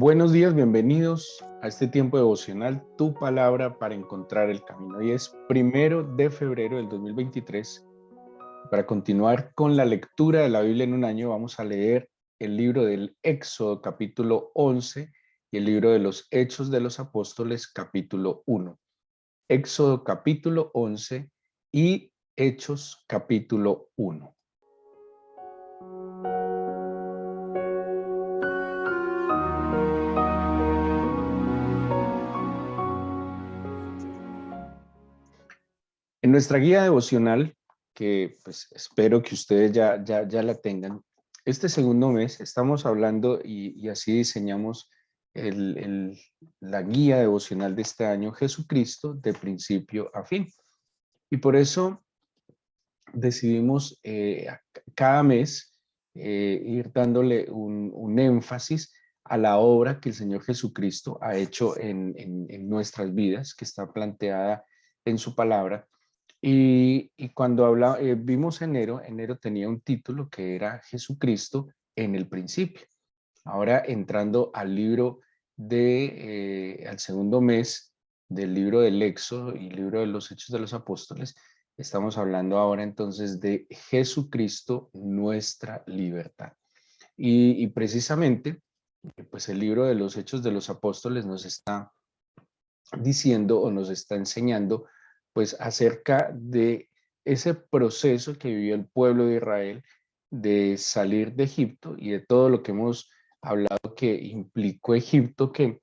Buenos días, bienvenidos a este tiempo devocional, tu palabra para encontrar el camino. Hoy es 1 de febrero del 2023. Para continuar con la lectura de la Biblia en un año, vamos a leer el libro del Éxodo, capítulo 11, y el libro de los Hechos de los Apóstoles, capítulo 1. Éxodo, capítulo 11 y Hechos, capítulo 1. En nuestra guía devocional, que pues espero que ustedes ya la tengan, este segundo mes estamos hablando y así diseñamos la guía devocional de este año, Jesucristo de principio a fin. Y por eso decidimos cada mes ir dándole un énfasis a la obra que el Señor Jesucristo ha hecho en nuestras vidas, que está planteada en su palabra. Y cuando vimos enero tenía un título que era Jesucristo en el principio. Ahora entrando al libro al segundo mes del libro del Éxodo y libro de los Hechos de los Apóstoles, estamos hablando ahora entonces de Jesucristo, nuestra libertad. Y precisamente, pues el libro de los Hechos de los Apóstoles nos está diciendo o nos está enseñando pues acerca de ese proceso que vivió el pueblo de Israel de salir de Egipto y de todo lo que hemos hablado que implicó Egipto, que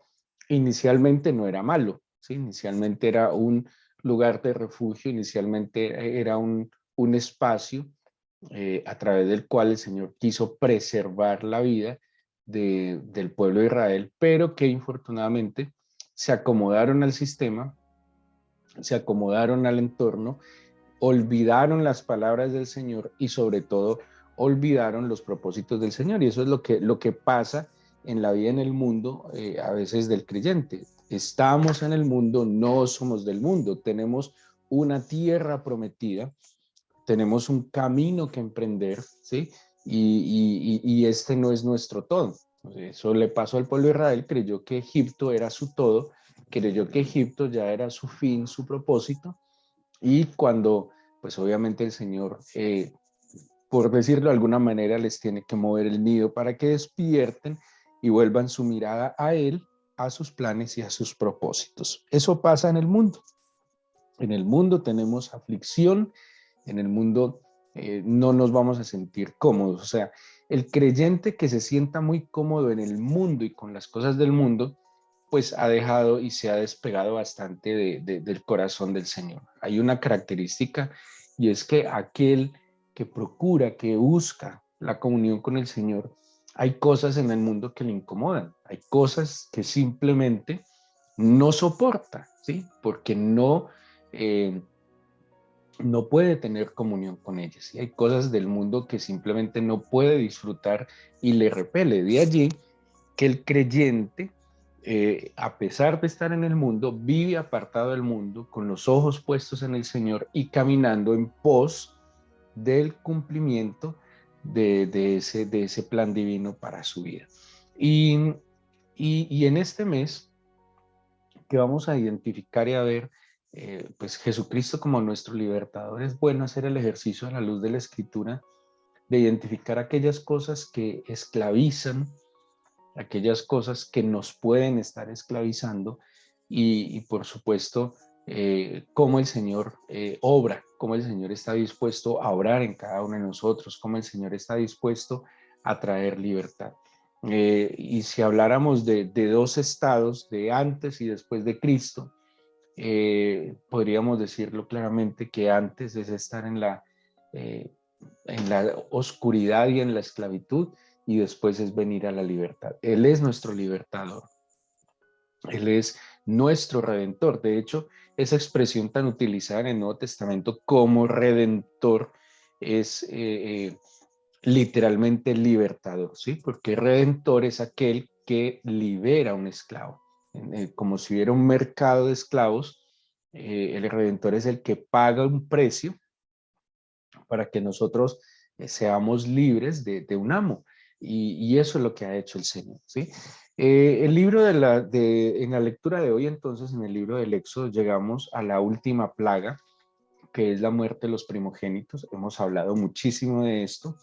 inicialmente no era malo, ¿sí? Inicialmente era un lugar de refugio, inicialmente era un espacio a través del cual el Señor quiso preservar la vida del pueblo de Israel, pero que infortunadamente se acomodaron al sistema, se acomodaron al entorno, olvidaron las palabras del Señor y sobre todo olvidaron los propósitos del Señor. Y eso es lo que pasa en la vida en el mundo a veces del creyente. Estamos en el mundo, no somos del mundo, tenemos una tierra prometida, tenemos un camino que emprender, ¿sí? Y este no es nuestro todo. Eso le pasó al pueblo de Israel, creyó que Egipto era su todo, creyó que Egipto ya era su fin, su propósito, y cuando, pues obviamente el Señor, por decirlo de alguna manera, les tiene que mover el nido para que despierten y vuelvan su mirada a Él, a sus planes y a sus propósitos. Eso pasa en el mundo. En el mundo tenemos aflicción, en el mundo no nos vamos a sentir cómodos. O sea, el creyente que se sienta muy cómodo en el mundo y con las cosas del mundo, pues ha dejado y se ha despegado bastante del corazón del Señor. Hay una característica y es que aquel que procura, que busca la comunión con el Señor, hay cosas en el mundo que le incomodan, hay cosas que simplemente no soporta, ¿sí? Porque eh, no puede tener comunión con ellas. Y hay cosas del mundo que simplemente no puede disfrutar y le repele. De allí que el creyente, a pesar de estar en el mundo, vive apartado del mundo, con los ojos puestos en el Señor y caminando en pos del cumplimiento de ese plan divino para su vida. Y, y en este mes que vamos a identificar y a ver, pues Jesucristo como nuestro libertador, es bueno hacer el ejercicio a la luz de la Escritura, de identificar aquellas cosas que esclavizan, aquellas cosas que nos pueden estar esclavizando y por supuesto, cómo el Señor obra, cómo el Señor está dispuesto a obrar en cada uno de nosotros, cómo el Señor está dispuesto a traer libertad. Y si habláramos de dos estados, de antes y después de Cristo, podríamos decirlo claramente que antes es estar en la oscuridad y en la esclavitud, y después es venir a la libertad. Él es nuestro libertador. Él es nuestro redentor. De hecho, esa expresión tan utilizada en el Nuevo Testamento como redentor es literalmente libertador, ¿sí? Porque redentor es aquel que libera a un esclavo. Como si hubiera un mercado de esclavos, el redentor es el que paga un precio para que nosotros seamos libres de un amo. Y eso es lo que ha hecho el Señor, ¿sí? El libro en la lectura de hoy, entonces, en el libro del Éxodo, llegamos a la última plaga, que es la muerte de los primogénitos. Hemos hablado muchísimo de esto.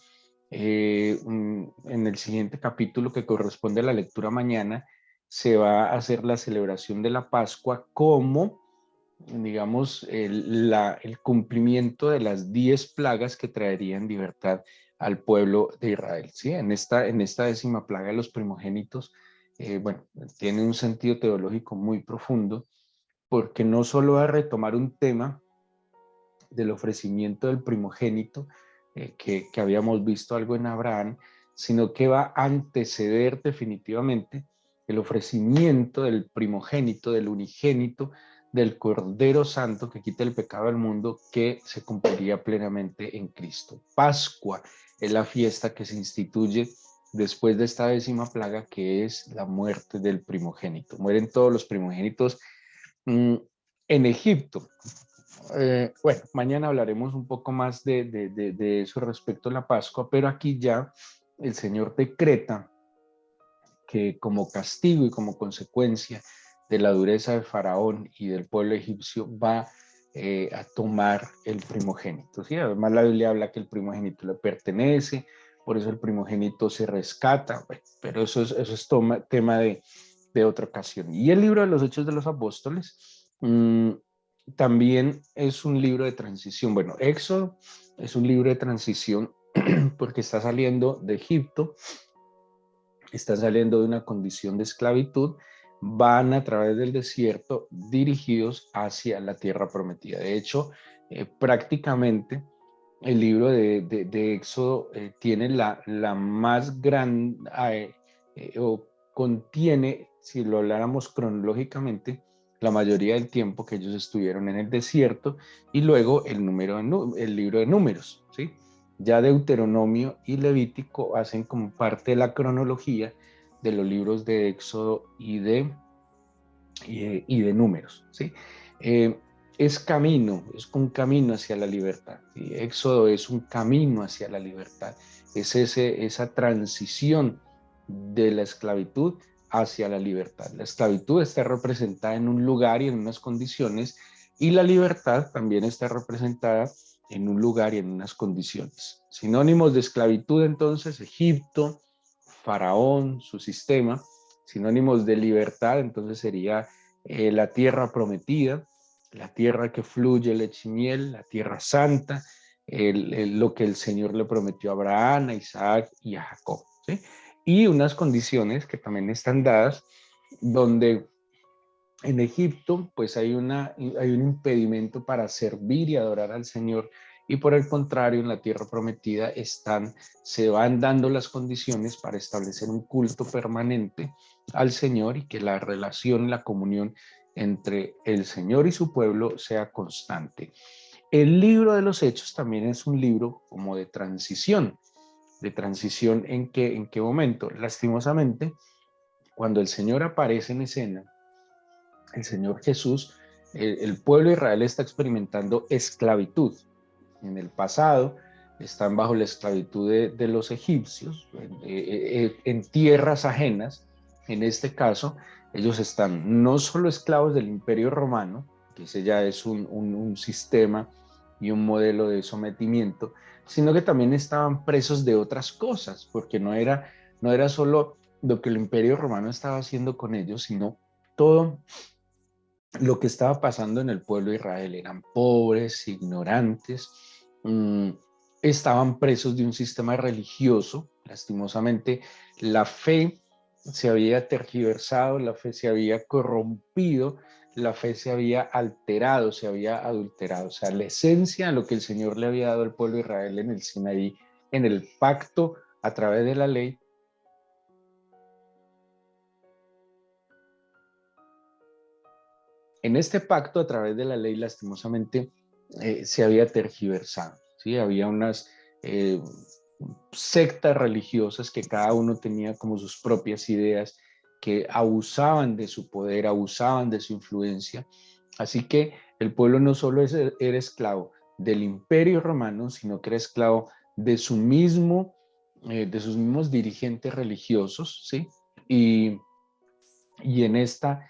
En el siguiente capítulo, que corresponde a la lectura mañana, se va a hacer la celebración de la Pascua como, digamos, el cumplimiento de las 10 plagas que traerían libertad al pueblo de Israel. ¿Sí? En esta 10ª plaga de los primogénitos, bueno, tiene un sentido teológico muy profundo, porque no solo va a retomar un tema del ofrecimiento del primogénito, que habíamos visto algo en Abraham, sino que va a anteceder definitivamente el ofrecimiento del primogénito, del unigénito, del Cordero Santo que quita el pecado del mundo, que se cumpliría plenamente en Cristo. Pascua es la fiesta que se instituye después de esta 10ª plaga, que es la muerte del primogénito. Mueren todos los primogénitos en Egipto. Bueno, mañana hablaremos un poco más de eso respecto a la Pascua, pero aquí ya el Señor decreta que como castigo y como consecuencia de la dureza de Faraón y del pueblo egipcio va a tomar el primogénito. ¿Sí? Además la Biblia habla que el primogénito le pertenece, por eso el primogénito se rescata, bueno, pero eso es tema de otra ocasión. Y el libro de los Hechos de los Apóstoles también es un libro de transición. Bueno, Éxodo es un libro de transición porque está saliendo de Egipto, está saliendo de una condición de esclavitud, van a través del desierto dirigidos hacia la tierra prometida. De hecho, prácticamente el libro de Éxodo tiene la más gran, o contiene, si lo habláramos cronológicamente, la mayoría del tiempo que ellos estuvieron en el desierto, y luego el libro de Números, ¿sí? Ya Deuteronomio y Levítico hacen como parte de la cronología de los libros de Éxodo y de Números, ¿sí? Eh, es un camino hacia la libertad. ¿Sí? Éxodo es un camino hacia la libertad. Es esa transición de la esclavitud hacia la libertad. La esclavitud está representada en un lugar y en unas condiciones, y la libertad también está representada en un lugar y en unas condiciones. Sinónimos de esclavitud, entonces, Egipto, Faraón, su sistema. Sinónimos de libertad, entonces sería la tierra prometida, la tierra que fluye leche y miel, la tierra santa, lo que el Señor le prometió a Abraham, a Isaac y a Jacob. ¿Sí? Y unas condiciones que también están dadas, donde en Egipto pues hay un impedimento para servir y adorar al Señor, y por el contrario en la tierra prometida se van dando las condiciones para establecer un culto permanente al Señor, y que la relación, la comunión entre el Señor y su pueblo sea constante. El libro de los Hechos también es un libro como de transición. ¿En qué momento? Lastimosamente, cuando el Señor aparece en escena, el Señor Jesús, el pueblo de Israel está experimentando esclavitud. En el pasado están bajo la esclavitud de los egipcios, en tierras ajenas. En este caso, ellos están no solo esclavos del Imperio Romano, que ese ya es un sistema y un modelo de sometimiento, sino que también estaban presos de otras cosas, porque no era solo lo que el Imperio Romano estaba haciendo con ellos, sino todo lo que estaba pasando en el pueblo de Israel. Eran pobres, ignorantes, mmm, estaban presos de un sistema religioso. Lastimosamente, la fe se había tergiversado, la fe se había corrompido, la fe se había alterado, se había adulterado. O sea, la esencia de lo que el Señor le había dado al pueblo de Israel en el Sinaí, en el pacto a través de la ley, en este pacto a través de la ley, lastimosamente, se había tergiversado. ¿Sí? Había unas eh, sectas religiosas que cada uno tenía como sus propias ideas, que abusaban de su poder, abusaban de su influencia. Así que el pueblo no solo era esclavo del Imperio Romano, sino que era esclavo de sus mismos dirigentes religiosos, ¿sí? Y Y en este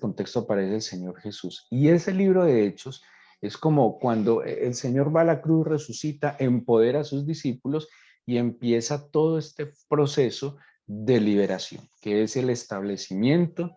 contexto aparece el Señor Jesús. Y ese libro de Hechos es como cuando el Señor va a la cruz, resucita, empodera a sus discípulos y empieza todo este proceso de liberación, que es el establecimiento,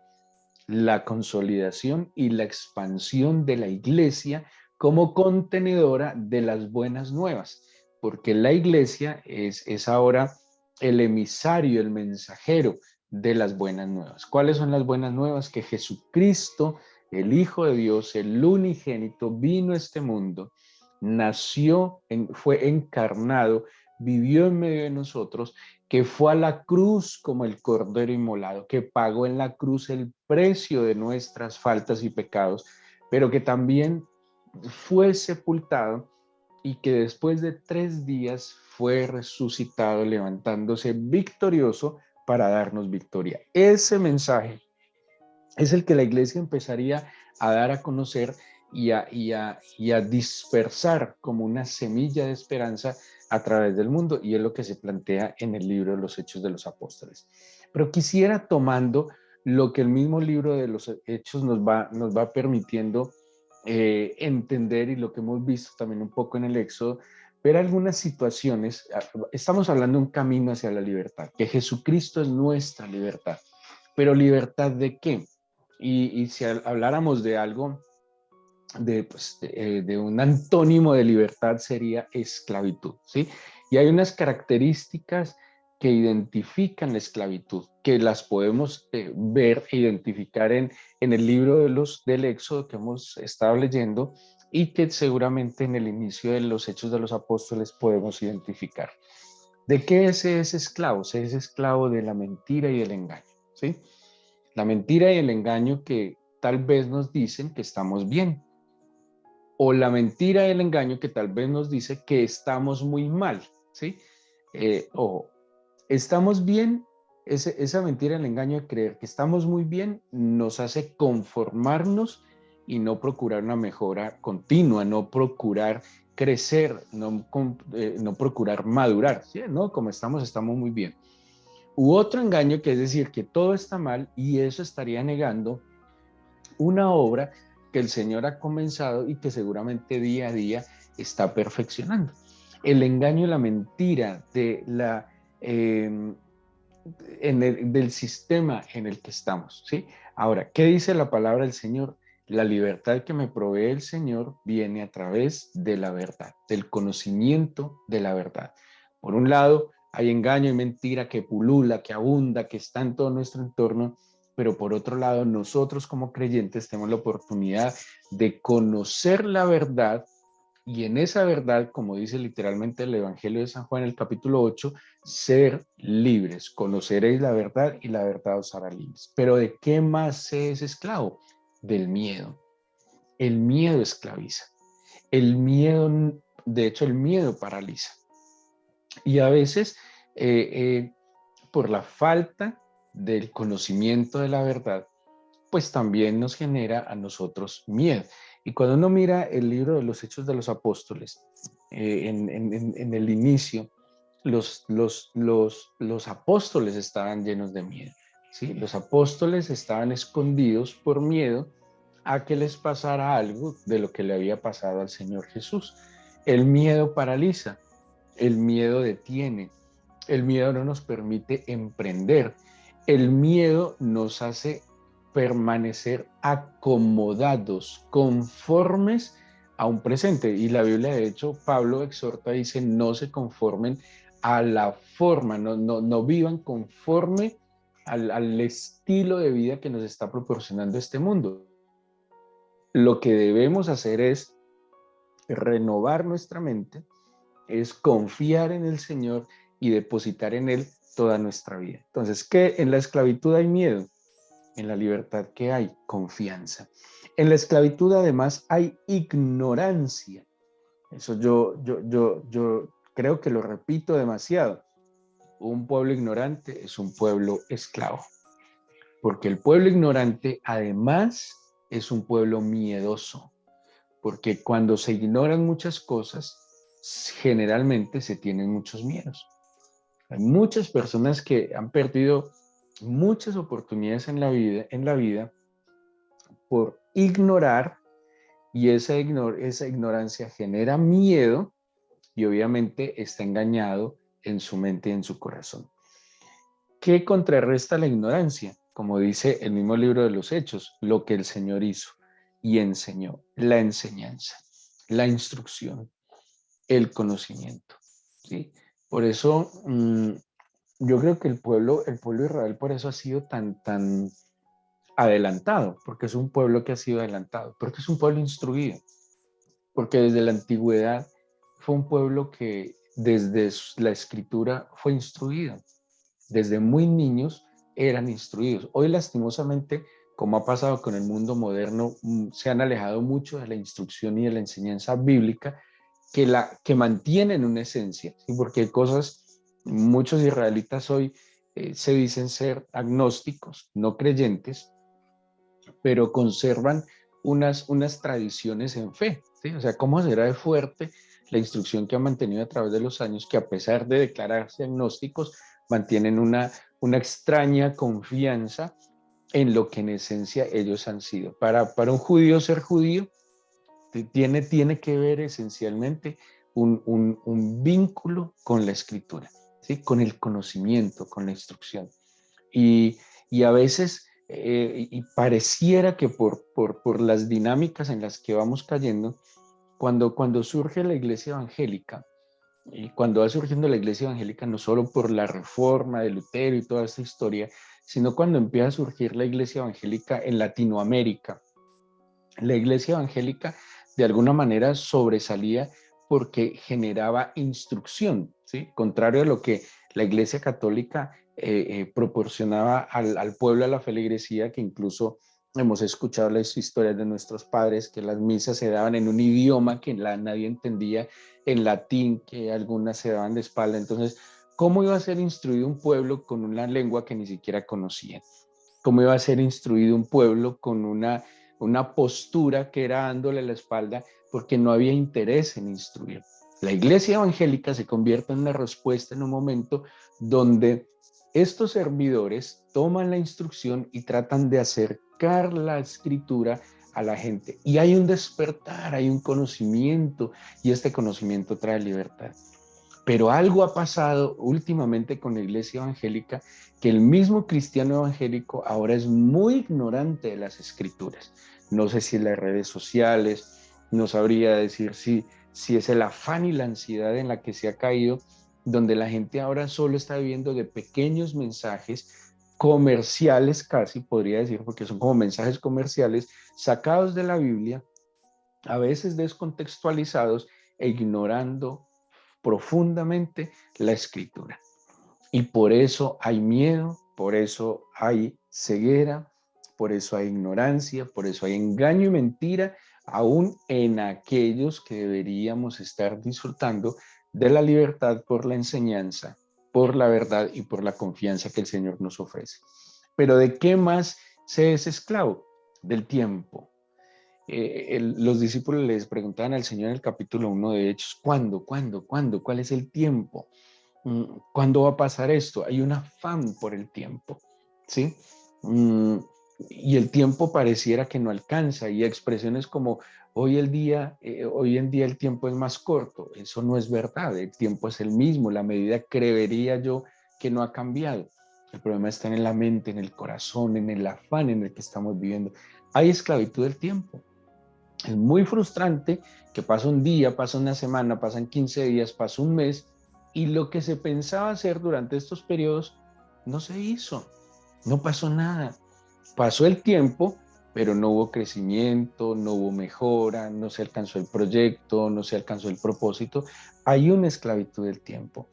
la consolidación y la expansión de la iglesia como contenedora de las buenas nuevas, porque la iglesia es ahora el emisario, el mensajero de las buenas nuevas. ¿Cuáles son las buenas nuevas? Que Jesucristo, el Hijo de Dios, el unigénito, vino a este mundo, nació, fue encarnado, vivió en medio de nosotros, que fue a la cruz como el cordero inmolado, que pagó en la cruz el precio de nuestras faltas y pecados, pero que también fue sepultado y que después de 3 días fue resucitado, levantándose victorioso para darnos victoria. Ese mensaje es el que la iglesia empezaría a dar a conocer y a dispersar como una semilla de esperanza a través del mundo, y es lo que se plantea en el libro de los Hechos de los Apóstoles. Pero quisiera, tomando lo que el mismo libro de los Hechos nos va permitiendo entender, y lo que hemos visto también un poco en el Éxodo, ver algunas situaciones. Estamos hablando de un camino hacia la libertad, que Jesucristo es nuestra libertad. Pero ¿libertad de qué? Y si habláramos de algo, de un antónimo de libertad, sería esclavitud, ¿sí? Y hay unas características que identifican la esclavitud, que las podemos ver e identificar en el libro del Éxodo que hemos estado leyendo, y que seguramente en el inicio de los Hechos de los Apóstoles podemos identificar. ¿De qué es ese esclavo? Se es esclavo de la mentira y del engaño, ¿sí? La mentira y el engaño que tal vez nos dicen que estamos bien, o la mentira y el engaño que tal vez nos dice que estamos muy mal, ¿sí? O estamos bien, esa mentira y el engaño de creer que estamos muy bien nos hace conformarnos y no procurar una mejora continua, no procurar crecer, no procurar madurar, ¿sí? No, como estamos muy bien. U otro engaño, que es decir que todo está mal, y eso estaría negando una obra que el Señor ha comenzado y que seguramente día a día está perfeccionando. El engaño y la mentira eh, del sistema en el que estamos, ¿sí? Ahora, ¿qué dice la palabra del Señor? La libertad que me provee el Señor viene a través de la verdad, del conocimiento de la verdad. Por un lado, hay engaño y mentira que pulula, que abunda, que está en todo nuestro entorno, pero por otro lado, nosotros como creyentes tenemos la oportunidad de conocer la verdad, y en esa verdad, como dice literalmente el Evangelio de San Juan, el capítulo 8, ser libres. Conoceréis la verdad y la verdad os hará libres. Pero ¿de qué más se es esclavo? Del miedo. El miedo esclaviza. El miedo, de hecho, el miedo paraliza. Y a veces, eh, eh, por la falta del conocimiento de la verdad, pues también nos genera a nosotros miedo. Y cuando uno mira el libro de los Hechos de los Apóstoles, en el inicio, los apóstoles estaban llenos de miedo, ¿sí? Los apóstoles estaban escondidos por miedo a que les pasara algo de lo que le había pasado al Señor Jesús. El miedo paraliza, el miedo detiene, el miedo no nos permite emprender, el miedo nos hace permanecer acomodados, conformes a un presente. Y la Biblia, de hecho, Pablo exhorta, dice, no se conformen a la forma, no vivan conforme al estilo de vida que nos está proporcionando este mundo. Lo que debemos hacer es renovar nuestra mente, es confiar en el Señor y depositar en Él toda nuestra vida. Entonces, ¿qué? En la esclavitud hay miedo, en la libertad que hay confianza. En la esclavitud además hay ignorancia. Eso yo creo que lo repito demasiado. Un pueblo ignorante es un pueblo esclavo, porque el pueblo ignorante además es un pueblo miedoso, porque cuando se ignoran muchas cosas, generalmente se tienen muchos miedos. Hay muchas personas que han perdido muchas oportunidades en la vida por ignorar, y esa ignorancia genera miedo y obviamente está engañado en su mente y en su corazón. ¿Qué contrarresta la ignorancia? Como dice el mismo libro de los Hechos, lo que el Señor hizo y enseñó, la enseñanza, la instrucción, el conocimiento. ¿Sí? Por eso yo creo que el pueblo de Israel por eso ha sido tan adelantado, porque es un pueblo que ha sido adelantado, porque es un pueblo instruido, porque desde la antigüedad fue un pueblo que desde la escritura fue instruido. Desde muy niños eran instruidos. Hoy lastimosamente, como ha pasado con el mundo moderno, se han alejado mucho de la instrucción y de la enseñanza bíblica que mantienen una esencia, ¿sí? Porque hay cosas, muchos israelitas hoy se dicen ser agnósticos, no creyentes, pero conservan unas tradiciones en fe, ¿sí? O sea, ¿cómo será de fuerte la instrucción que han mantenido a través de los años, que a pesar de declararse agnósticos, mantienen una extraña confianza en lo que en esencia ellos han sido? Para un judío ser judío tiene que ver esencialmente un vínculo con la escritura, ¿sí? Con el conocimiento, con la instrucción. Y, y a veces, y pareciera que por las dinámicas en las que vamos cayendo, cuando surge la iglesia evangélica, y cuando va surgiendo la iglesia evangélica, no solo por la reforma de Lutero y toda esta historia, sino cuando empieza a surgir la iglesia evangélica en Latinoamérica, la iglesia evangélica de alguna manera sobresalía porque generaba instrucción, ¿sí? Contrario a lo que la iglesia católica proporcionaba al pueblo, a la feligresía, que incluso hemos escuchado las historias de nuestros padres, que las misas se daban en un idioma que nadie entendía, en latín, que algunas se daban de espalda. Entonces, ¿cómo iba a ser instruido un pueblo con una lengua que ni siquiera conocía? ¿Cómo iba a ser instruido un pueblo con una postura que era dándole la espalda porque no había interés en instruir? La iglesia evangélica se convierte en una respuesta en un momento donde estos servidores toman la instrucción y tratan de acercar la escritura a la gente. Y hay un despertar, hay un conocimiento, y este conocimiento trae libertad. Pero algo ha pasado últimamente con la iglesia evangélica, que el mismo cristiano evangélico ahora es muy ignorante de las escrituras. No sé si en las redes sociales, no sabría decir si es el afán y la ansiedad en la que se ha caído, donde la gente ahora solo está viviendo de pequeños mensajes comerciales, casi podría decir, porque son como mensajes comerciales sacados de la Biblia, a veces descontextualizados e ignorando profundamente la escritura. Y por eso hay miedo, por eso hay ceguera, por eso hay ignorancia, por eso hay engaño y mentira, aún en aquellos que deberíamos estar disfrutando de la libertad por la enseñanza, por la verdad y por la confianza que el Señor nos ofrece. Pero ¿de qué más se es esclavo? Del tiempo. Los discípulos les preguntaban al Señor en el capítulo 1 de Hechos, ¿cuándo? ¿Cuándo? ¿Cuándo? ¿Cuál es el tiempo? ¿Cuándo va a pasar esto? Hay un afán por el tiempo, ¿sí? Mm, y el tiempo pareciera que no alcanza, y expresiones como hoy en día el tiempo es más corto. Eso no es verdad, el tiempo es el mismo, la medida creería yo que no ha cambiado. El problema está en la mente, en el corazón, en el afán en el que estamos viviendo. Hay esclavitud del tiempo. Es muy frustrante que pasa un día, pasa una semana, pasan 15 días, pasa un mes, y lo que se pensaba hacer durante estos periodos no se hizo, no pasó nada. Pasó el tiempo, pero no hubo crecimiento, no hubo mejora, no se alcanzó el proyecto, no se alcanzó el propósito. Hay una esclavitud del tiempo.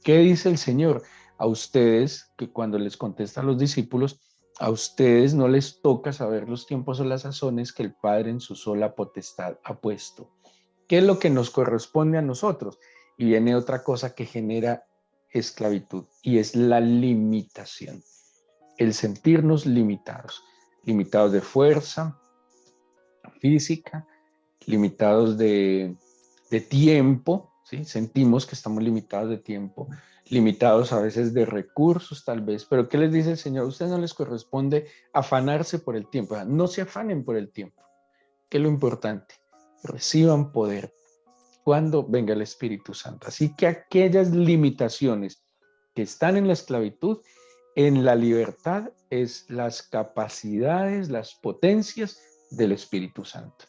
¿Qué dice el Señor? A ustedes, que cuando les contesta a los discípulos, a ustedes no les toca saber los tiempos o las sazones que el Padre en su sola potestad ha puesto. ¿Qué es lo que nos corresponde a nosotros? Y viene otra cosa que genera esclavitud, y es la limitación, el sentirnos limitados, limitados de fuerza física, limitados de tiempo, ¿sí? Sentimos que estamos limitados de tiempo, limitados a veces de recursos tal vez, pero ¿qué les dice el Señor? A ustedes no les corresponde afanarse por el tiempo, no se afanen por el tiempo, que es lo importante, reciban poder cuando venga el Espíritu Santo. Así que aquellas limitaciones que están en la esclavitud, en la libertad es las capacidades, las potencias del Espíritu Santo.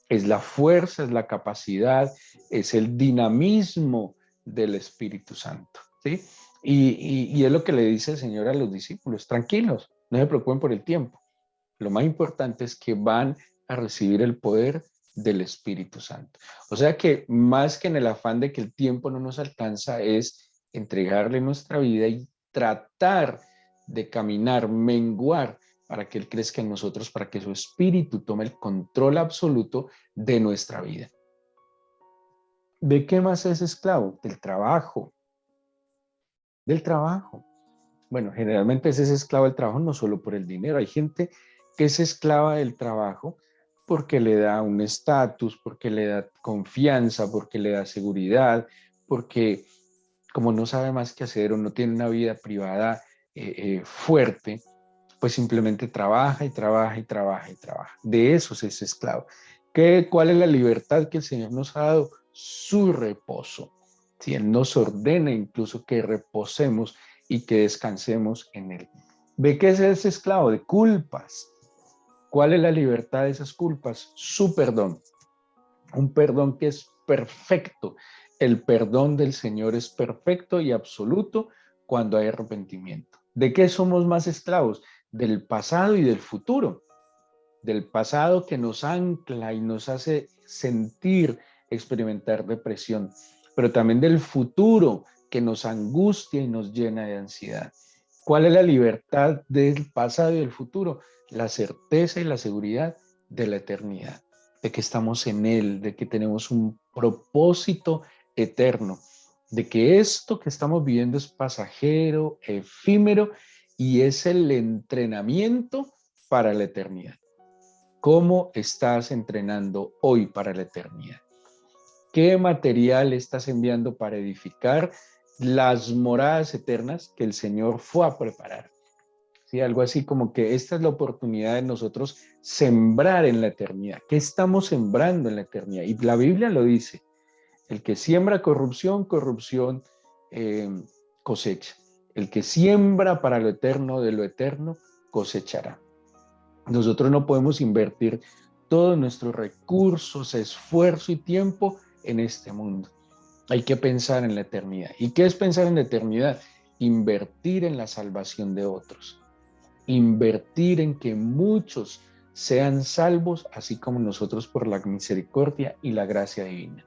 Es la fuerza, es la capacidad, es el dinamismo del Espíritu Santo, ¿sí? Y es lo que le dice el Señor a los discípulos, tranquilos, no se preocupen por el tiempo. Lo más importante es que van a recibir el poder del Espíritu Santo. O sea que más que en el afán de que el tiempo no nos alcanza, es entregarle nuestra vida y tratar de caminar, menguar para que Él crezca en nosotros, para que su Espíritu tome el control absoluto de nuestra vida. ¿De qué más es esclavo? Del trabajo. Del trabajo. Bueno, generalmente es esclavo del trabajo no solo por el dinero. Hay gente que es esclava del trabajo porque le da un estatus, porque le da confianza, porque le da seguridad, porque como no sabe más qué hacer o no tiene una vida privada fuerte, pues simplemente trabaja y trabaja y trabaja y trabaja. De eso es esclavo. ¿Cuál es la libertad que el Señor nos ha dado? Su reposo. Si Él nos ordena incluso que reposemos y que descansemos en Él. ¿De qué es ese esclavo? De culpas. ¿Cuál es la libertad de esas culpas? Su perdón. Un perdón que es perfecto. El perdón del Señor es perfecto y absoluto cuando hay arrepentimiento. ¿De qué somos más esclavos? Del pasado y del futuro. Del pasado que nos ancla y nos hace sentir, experimentar depresión, pero también del futuro que nos angustia y nos llena de ansiedad. ¿Cuál es la libertad del pasado y del futuro? La certeza y la seguridad de la eternidad, de que estamos en Él, de que tenemos un propósito eterno, de que esto que estamos viviendo es pasajero, efímero y es el entrenamiento para la eternidad. ¿Cómo estás entrenando hoy para la eternidad? ¿Qué material estás enviando para edificar las moradas eternas que el Señor fue a preparar? ¿Sí? Algo así como que esta es la oportunidad de nosotros sembrar en la eternidad. ¿Qué estamos sembrando en la eternidad? Y la Biblia lo dice, el que siembra corrupción, corrupción cosecha. El que siembra para lo eterno, de lo eterno, cosechará. Nosotros no podemos invertir todos nuestros recursos, esfuerzo y tiempo en este mundo. Hay que pensar en la eternidad. ¿Y qué es pensar en la eternidad? Invertir en la salvación de otros. Invertir en que muchos sean salvos, así como nosotros por la misericordia y la gracia divina.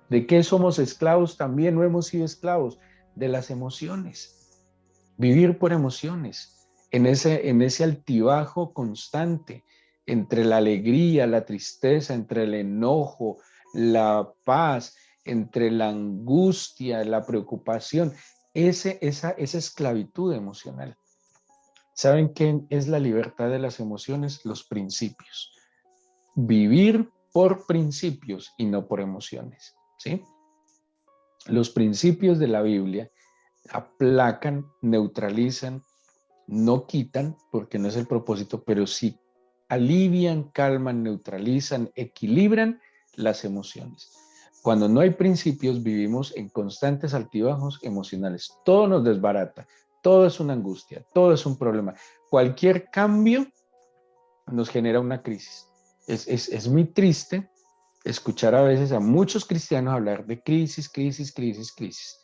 ¿De qué somos esclavos? También no hemos sido esclavos de las emociones. Vivir por emociones, en ese altibajo constante entre la alegría, la tristeza, entre el enojo, la paz, entre la angustia, la preocupación, esa esclavitud emocional. ¿Saben qué es la libertad de las emociones? Los principios. Vivir por principios y no por emociones, ¿sí? Los principios de la Biblia aplacan, neutralizan, no quitan, porque no es el propósito, pero sí alivian, calman, neutralizan, equilibran las emociones. Cuando no hay principios, vivimos en constantes altibajos emocionales. Todo nos desbarata, todo es una angustia, todo es un problema. Cualquier cambio nos genera una crisis. Es muy triste escuchar a veces a muchos cristianos hablar de crisis, crisis, crisis, crisis.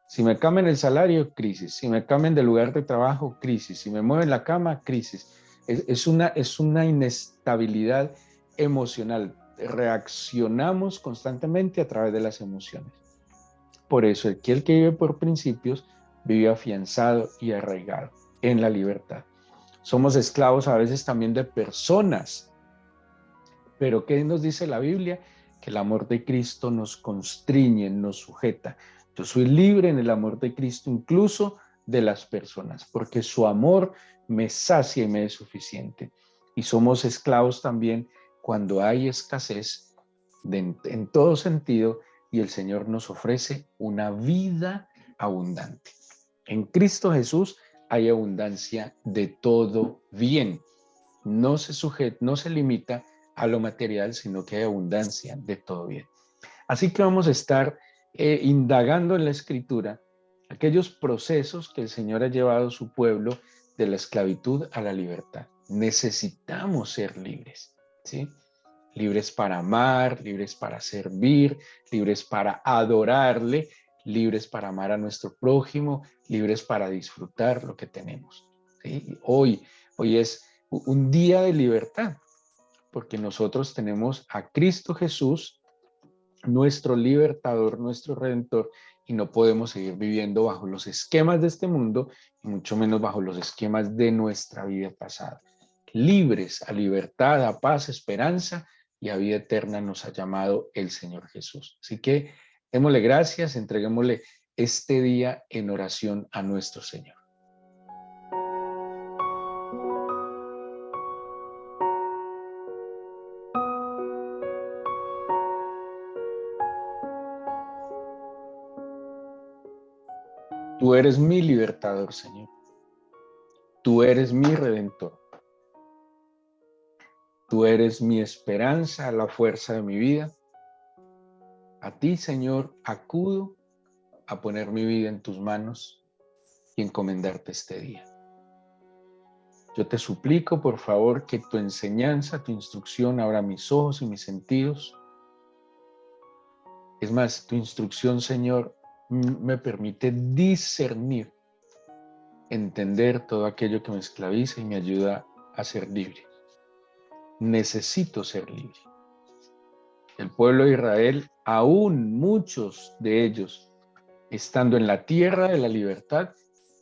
Si me cambian el salario, crisis. Si me cambian de lugar de trabajo, crisis. Si me mueven la cama, crisis. Es una inestabilidad emocional. Reaccionamos constantemente a través de las emociones. Por eso, el que vive por principios vive afianzado y arraigado en la libertad. Somos esclavos a veces también de personas. Pero ¿qué nos dice la Biblia? Que el amor de Cristo nos constriñe, nos sujeta. Yo soy libre en el amor de Cristo, incluso de las personas, porque su amor me sacia y me es suficiente. Y somos esclavos también cuando hay escasez en todo sentido y el Señor nos ofrece una vida abundante. En Cristo Jesús hay abundancia de todo bien. No se limita a lo material, sino que hay abundancia de todo bien. Así que vamos a estar indagando en la Escritura aquellos procesos que el Señor ha llevado a su pueblo de la esclavitud a la libertad. Necesitamos ser libres, ¿sí? Libres para amar, libres para servir, libres para adorarle, libres para amar a nuestro prójimo, libres para disfrutar lo que tenemos, ¿sí? Hoy es un día de libertad, porque nosotros tenemos a Cristo Jesús, nuestro libertador, nuestro redentor, y no podemos seguir viviendo bajo los esquemas de este mundo, y mucho menos bajo los esquemas de nuestra vida pasada. Libres a libertad, a paz, esperanza y a vida eterna nos ha llamado el Señor Jesús. Así que démosle gracias, entreguémosle este día en oración a nuestro Señor. Tú eres mi libertador, Señor. Tú eres mi redentor. Tú eres mi esperanza, la fuerza de mi vida. A ti, Señor, acudo a poner mi vida en tus manos y encomendarte este día. Yo te suplico, por favor, que tu enseñanza, tu instrucción abra mis ojos y mis sentidos. Es más, tu instrucción, Señor, me permite discernir, entender todo aquello que me esclaviza y me ayuda a ser libre. Necesito ser libre. El pueblo de Israel, aún muchos de ellos, estando en la tierra de la libertad,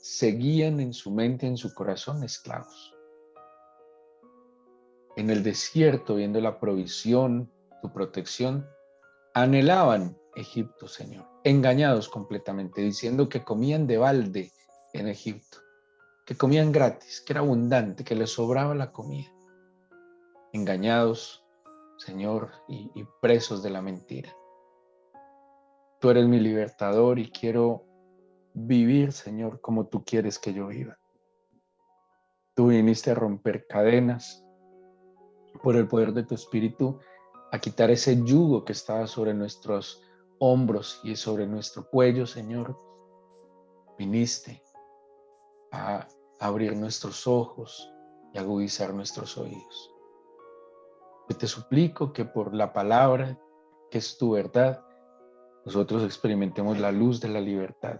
seguían en su mente, en su corazón, esclavos. En el desierto, viendo la provisión, tu protección, anhelaban Egipto, Señor, engañados completamente, diciendo que comían de balde en Egipto, que comían gratis, que era abundante, que les sobraba la comida. Engañados, Señor, y presos de la mentira. Tú eres mi libertador y quiero vivir, Señor, como tú quieres que yo viva. Tú viniste a romper cadenas por el poder de tu Espíritu, a quitar ese yugo que estaba sobre nuestros hombros y sobre nuestro cuello, Señor. Viniste a abrir nuestros ojos y agudizar nuestros oídos. Yo te suplico que por la palabra, que es tu verdad, nosotros experimentemos la luz de la libertad.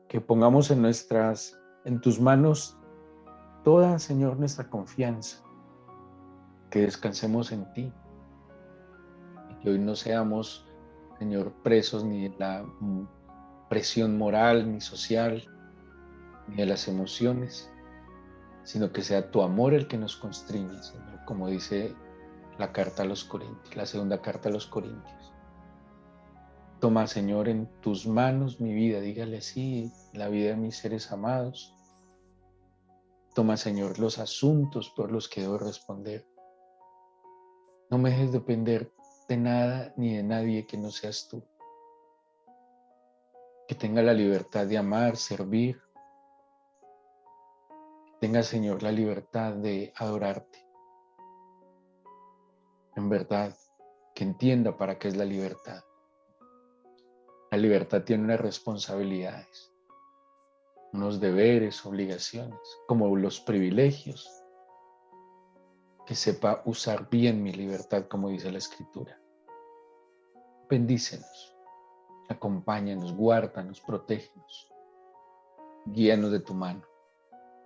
Que pongamos en tus manos toda, Señor, nuestra confianza. Que descansemos en ti. Y que hoy no seamos, Señor, presos ni de la presión moral, ni social, ni de las emociones, sino que sea tu amor el que nos constriñe, Señor, como dice la carta a los Corintios, la segunda carta a los Corintios. Toma, Señor, en tus manos mi vida, dígale así, la vida de mis seres amados. Toma, Señor, los asuntos por los que debo responder. No me dejes depender de nada ni de nadie que no seas tú. Que tenga la libertad de amar, servir. Tenga, Señor, la libertad de adorarte. En verdad, que entienda para qué es la libertad. La libertad tiene unas responsabilidades, unos deberes, obligaciones, como los privilegios. Que sepa usar bien mi libertad, como dice la Escritura. Bendícenos, acompáñanos, guárdanos, protégenos, guíanos de tu mano.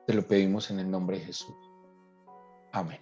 Te lo pedimos en el nombre de Jesús. Amén.